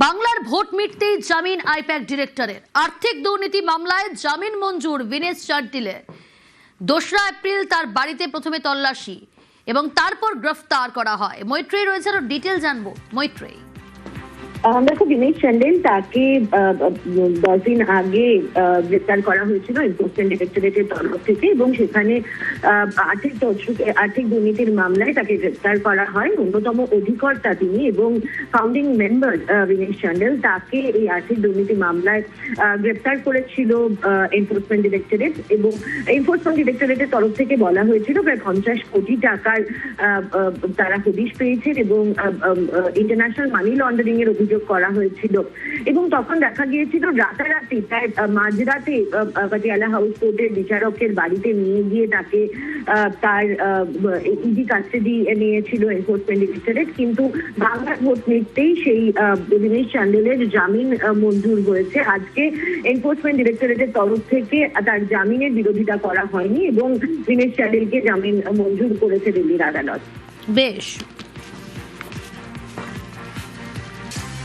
বাংলার ভোট মিটতেই জামিন আইপ্যাক ডিরেক্টরের। আর্থিক দুর্নীতি মামলায় জামিন মঞ্জুর বিনেশ চান্ডিলের। 2রা এপ্রিল তার বাড়িতে প্রথমে তল্লাশি এবং তারপর গ্রেফতার করা হয়। মৈত্রেয়ী রয়েছে, আরো ডিটেল জানবো। মৈত্রেয়ী, দেখো, বিনেশ চান্ডিল তাকে 10 দিন আগে গ্রেপ্তার করা হয়েছিল এনফোর্সমেন্ট ডিরেক্টরেটের তরফ থেকে এবং সেখানে আর্থিক দুর্নীতির মামলায় তাকে গ্রেপ্তার করা হয়। অন্যতম অধিকর্তা তিনি এবং ফাউন্ডিং মেম্বার বিনেশ চান্ডিল। তাকে এই আর্থিক দুর্নীতি মামলায় গ্রেপ্তার করেছিল এনফোর্সমেন্ট ডিরেক্টরেট এবং এনফোর্সমেন্ট ডিরেক্টরেটের তরফ থেকে বলা হয়েছিল প্রায় 50 কোটি টাকার তারা হদিশ পেয়েছেন এবং ইন্টারন্যাশনাল মানি লন্ডারিং এর অভিযোগ করা হয়েছিল। এবং তখন দেখা গিয়েছিল রাতারাতি প্রায় মাঝরাতে পাটিয়ালা হাউস কোর্টের বিচারকের বাড়িতে নিয়ে গিয়ে তাকে তার ইডি কাস্টাডি নিয়েছিল এনফোর্সমেন্ট ডিরেক্টরেট। কিন্তু বাংলার ভোট মিটতেই সেই বিনেশ চান্ডিলের জামিন মঞ্জুর হয়েছে। আজকে এনফোর্সমেন্ট ডিরেক্টরেটের তরফ থেকে তার জামিনের বিরোধিতা করা হয়নি এবং বিনেশ চান্ডিলকে জামিন মঞ্জুর করেছে দিল্লির আদালত। বেশ।